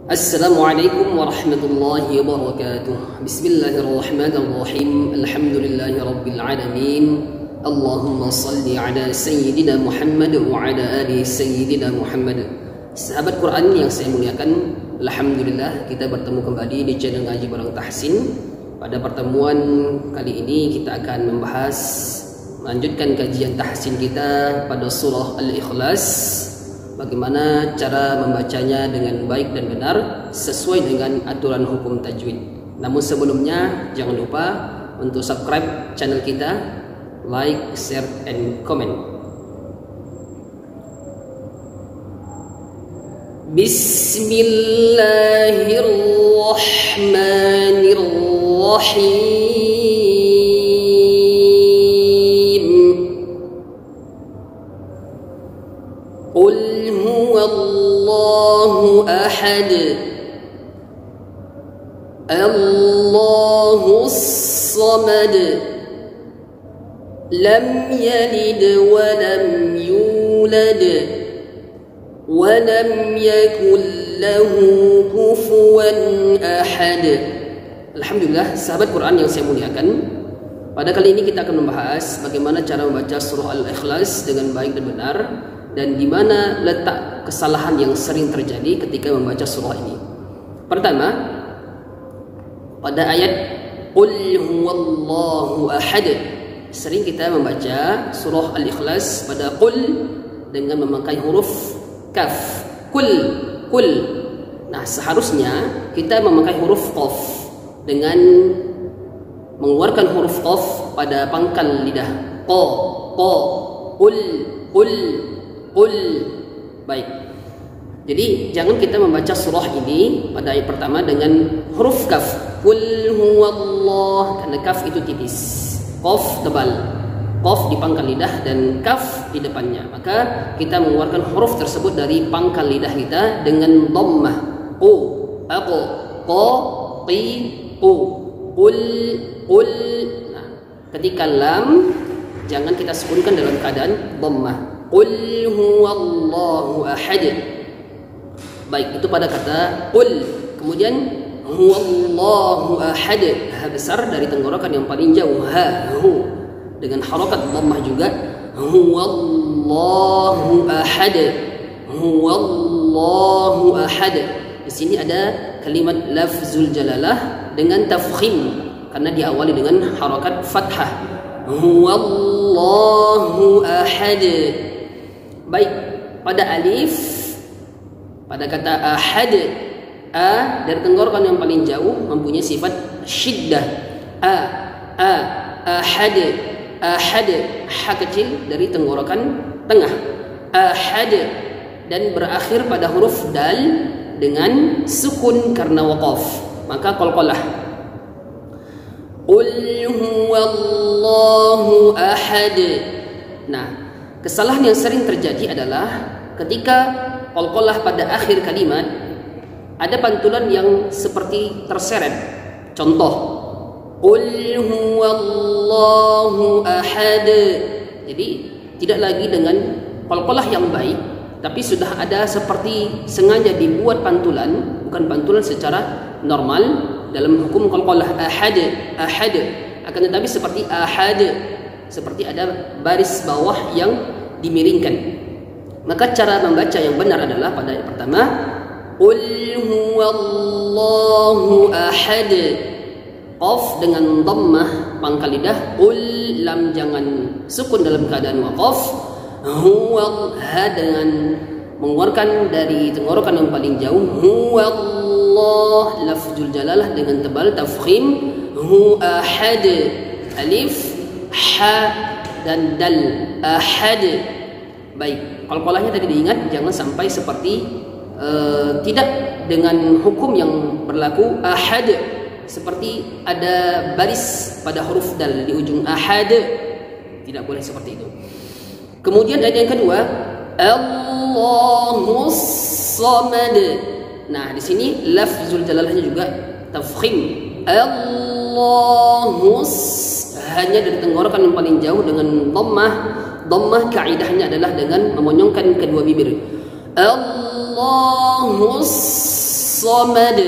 Assalamualaikum warahmatullahi wabarakatuh. Bismillahirrahmanirrahim. Alhamdulillahi rabbil alamin. Allahumma salli ala sayyidina Muhammad wa ala ali sayyidina Muhammad. Sahabat Quran yang saya muliakan, alhamdulillah kita bertemu kembali di channel Ngaji Bareng Tahsin. Pada pertemuan kali ini kita akan melanjutkan kajian tahsin kita pada surah Al-Ikhlas. Bagaimana cara membacanya dengan baik dan benar sesuai dengan aturan hukum tajwid. Namun sebelumnya jangan lupa untuk subscribe channel kita, like, share, and comment. Bismillahirrahmanirrahim. Qul huwallahu ahad, Allahus samad, lam yalid wa lam yulad wa lam yakul lahu kufuwan ahad. Alhamdulillah, sahabat Quran yang saya muliakan, pada kali ini kita akan membahas bagaimana cara membaca surah Al-Ikhlas dengan baik dan benar, dan di mana letak kesalahan yang sering terjadi ketika membaca surah ini. Pertama, pada ayat Qul huwallahu ahad, sering kita membaca surah Al-Ikhlas pada Qul dengan memakai huruf kaf. Kul. Nah, seharusnya kita memakai huruf qaf dengan mengeluarkan huruf qaf pada pangkal lidah. Qa. Qul. Baik. Jadi jangan kita membaca surah ini pada ayat pertama dengan huruf kaf. Qul huwallah, karena kaf itu tipis, qaf tebal. Qaf di pangkal lidah dan kaf di depannya. Maka kita mengeluarkan huruf tersebut dari pangkal lidah kita dengan dhammah. Qu, aqu, qa, qi, qu. Qul. Nah, ketika lam jangan kita sukunkan dalam keadaan dhammah. Qul huwallahu ahad. Baik, itu pada kata qul. Kemudian huwallahu ahad, ha besar dari tenggorokan yang paling jauh, ha, hu, dengan harakat dhammah juga. Huwallahu ahad. Huwallahu ahad. Di sini ada kalimat lafzul jalalah dengan tafkhim karena diawali dengan harakat fathah. Huwallahu ahad. Baik, pada alif, pada kata ahad, a dari tenggorokan yang paling jauh mempunyai sifat syiddah. Ahad, ha kecil dari tenggorokan tengah. Ahad, dan berakhir pada huruf dal dengan sukun karena waqaf, maka qalqalah. Qul huwallahu ahad. Nah, kesalahan yang sering terjadi adalah ketika qalqalah pada akhir kalimat ada pantulan yang seperti terseret. Contoh, Qul huwallahu ahad. Jadi tidak lagi dengan qalqalah yang baik, tapi sudah ada seperti sengaja dibuat pantulan, bukan pantulan secara normal dalam hukum qalqalah ahad. Akan tetapi seperti ahad, seperti ada baris bawah yang dimiringkan. Maka cara membaca yang benar adalah pada ayat pertama, Qul huwallahu ahad, qaf dengan dhammah pangkal lidah, qul, lam jangan sukun dalam keadaan waqaf, huwa, ha dengan mengeluarkan dari tenggorokan yang paling jauh, huwallah, lafzul jalalah dengan tebal tafkhim, hu ahad, alif, ha dan dal, ahad. Baik, qalqalahnya tadi diingat, jangan sampai seperti tidak dengan hukum yang berlaku ahad, seperti ada baris pada huruf dal di ujung ahad. Tidak boleh seperti itu. Kemudian ayat yang kedua, Allahus samad. Nah, di sini lafzul jalalahnya juga tafkhim. Allahus, hanya dari tenggorokan yang paling jauh dengan dhammah. Dhammah kaidahnya adalah dengan memonyongkan kedua bibir. Allahus samad.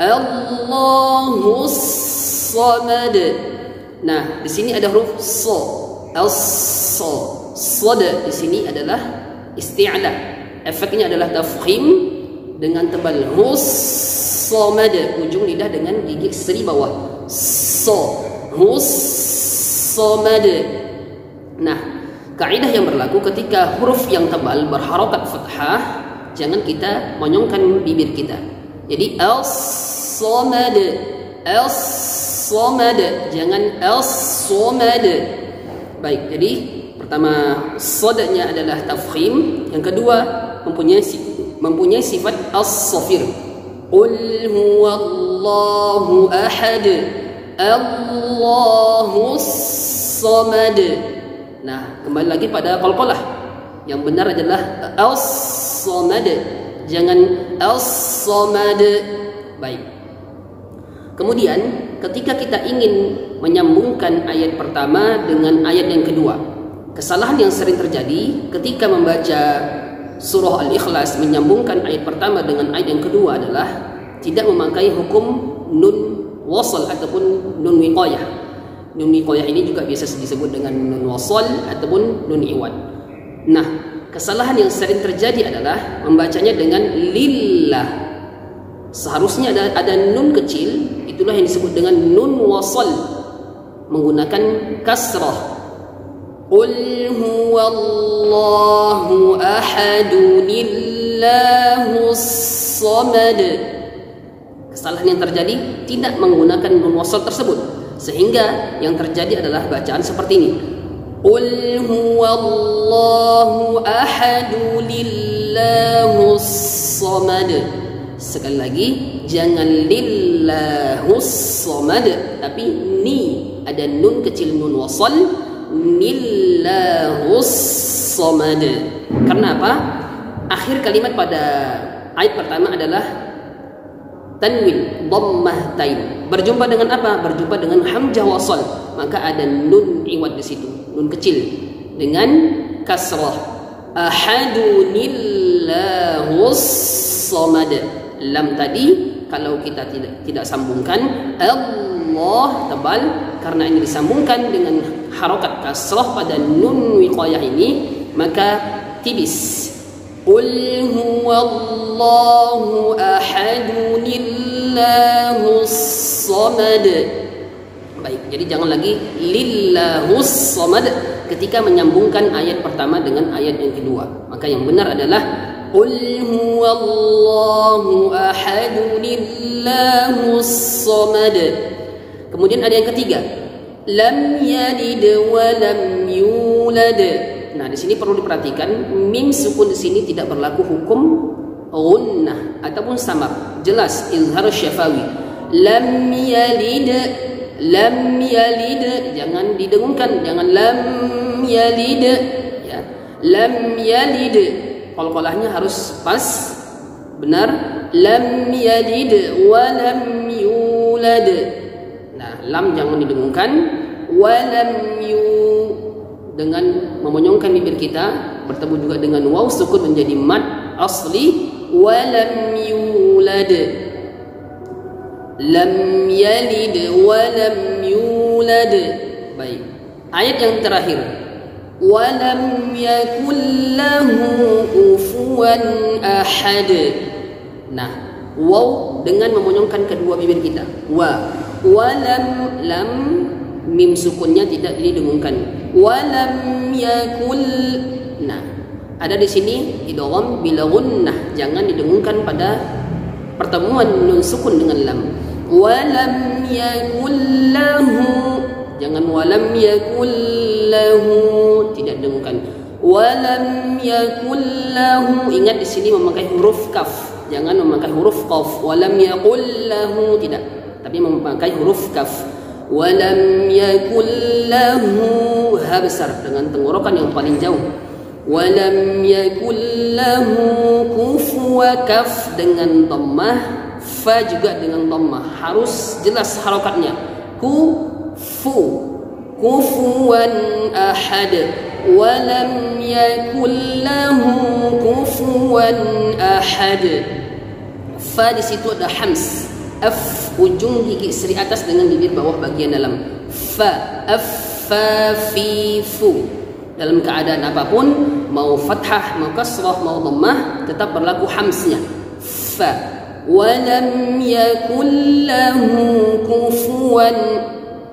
Allahus samad. Nah, di sini ada huruf so. As-so. Sad di sini adalah isti'la. Efeknya adalah tafkhim dengan tebal. Hus samad. Ujung lidah dengan gigi seri bawah. So. Hus samad. Nah, kaidah yang berlaku ketika huruf yang tebal berharokat fathah, jangan kita monyongkan bibir kita. Jadi as-samad, as-samad, jangan as-samad. Baik, jadi pertama sadnya adalah tafkhim, yang kedua mempunyai sifat as-safir. Qul huwallahu ahad, Allahus samad. Nah, kembali lagi pada qalqalah. Yang benar adalah as-samad, jangan as-samad. Baik. Kemudian ketika kita ingin menyambungkan ayat pertama dengan ayat yang kedua, kesalahan yang sering terjadi ketika membaca surah Al-Ikhlas menyambungkan ayat pertama dengan ayat yang kedua adalah tidak memakai hukum nun wasal ataupun nun wiqayah. Nun wiqayah ini juga biasa disebut dengan nun wasal ataupun nun iwad. Nah, kesalahan yang sering terjadi adalah membacanya dengan lillah. Seharusnya ada nun kecil, itulah yang disebut dengan nun wasal menggunakan kasrah. Qul huwallahu ahadunillahus samad. Kesalahan yang terjadi tidak menggunakan nun wasal tersebut, sehingga yang terjadi adalah bacaan seperti ini. Qul huwallahu ahadunillahus samad. Sekali lagi, jangan lillahus samad, tapi ni ada nun kecil nun wasal, nillahus samad. Karena apa? Akhir kalimat pada ayat pertama adalah tanwin dhammah tain. Berjumpa dengan apa? Berjumpa dengan hamzah wasal. Maka ada nun iwad di situ, nun kecil dengan kasrah. Ahadunillahus samad. Lam tadi kalau kita tidak sambungkan, Allah tebal, karena ini disambungkan dengan harokat kasrah pada nun wiqayah ini, maka tipis. Qul huwallahu ahadunillahus samad. Baik, jadi jangan lagi lillahus samad ketika menyambungkan ayat pertama dengan ayat yang kedua. Maka yang benar adalah Qul huwallahu ahadunillahus samad. Kemudian ada yang ketiga, lam yalid wa lam yulad. Nah, di sini perlu diperhatikan, mim sukun di sini tidak berlaku hukum gunnah ataupun samar. Jelas izhar syafawi. Lam yalid, lam yalid, jangan didengungkan, jangan lam yalid ya. Lam yalid, qalqalahnya harus pas, benar. Lam yalid wa lam yulad. Nah, lam jangan didengungkan, wa lam yu dengan memonyongkan bibir kita bertemu juga dengan waw sukun menjadi mad asli. Wa lam yulad, lam yalid wa lam yulad. Baik, ayat yang terakhir, walam yakul lahu kufuwan ahad. Nah, waw dengan memonyongkan kedua bibir kita. Walam, lam mim sukunnya tidak didengungkan. Walam yakul. Nah, ada di sini idgham bila gunnah, jangan didengungkan pada pertemuan nun sukun dengan lam. Walam yakul lahu, jangan walam yakul lahu, tidak dengungkan. Walam yakul lahu, ingat di sini memakai huruf kaf, jangan memakai huruf qaf. Walam yakul lahu, tidak, tapi memakai huruf kaf. Walam yakul lahu, ha besar dengan tenggorokan yang paling jauh. Walam yakul lahu kufuwa, kaf dengan dhammah, fa juga dengan dhammah, harus jelas harokatnya. Kufu, kufuwan ahad. Walam yakul lahu kufuwan ahad. Fa di situ ada hams. F ujung gigi seri atas dengan bibir bawah bagian dalam. Fa, af, fa, fi, fu. Dalam keadaan apapun, mau fathah, mau kasrah, mau dhammah, tetap berlaku hamsnya. Fa. Walam yakul lahu kufuwan.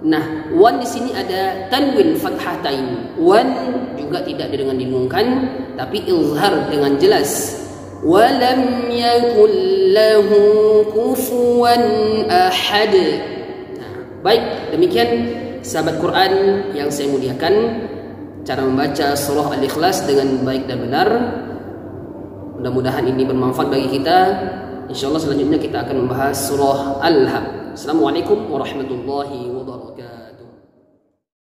Nah, wan di sini ada tanwin fathatain. Wan juga tidak dengan dilungkan, tapi izhar dengan jelas. Walam yakul lahu kufuwan ahad. Nah, baik, demikian sahabat Quran yang saya muliakan, cara membaca surah Al-Ikhlas dengan baik dan benar. Mudah-mudahan ini bermanfaat bagi kita. InsyaAllah selanjutnya kita akan membahas surah Al-Haq. Assalamualaikum warahmatullahi wabarakatuh.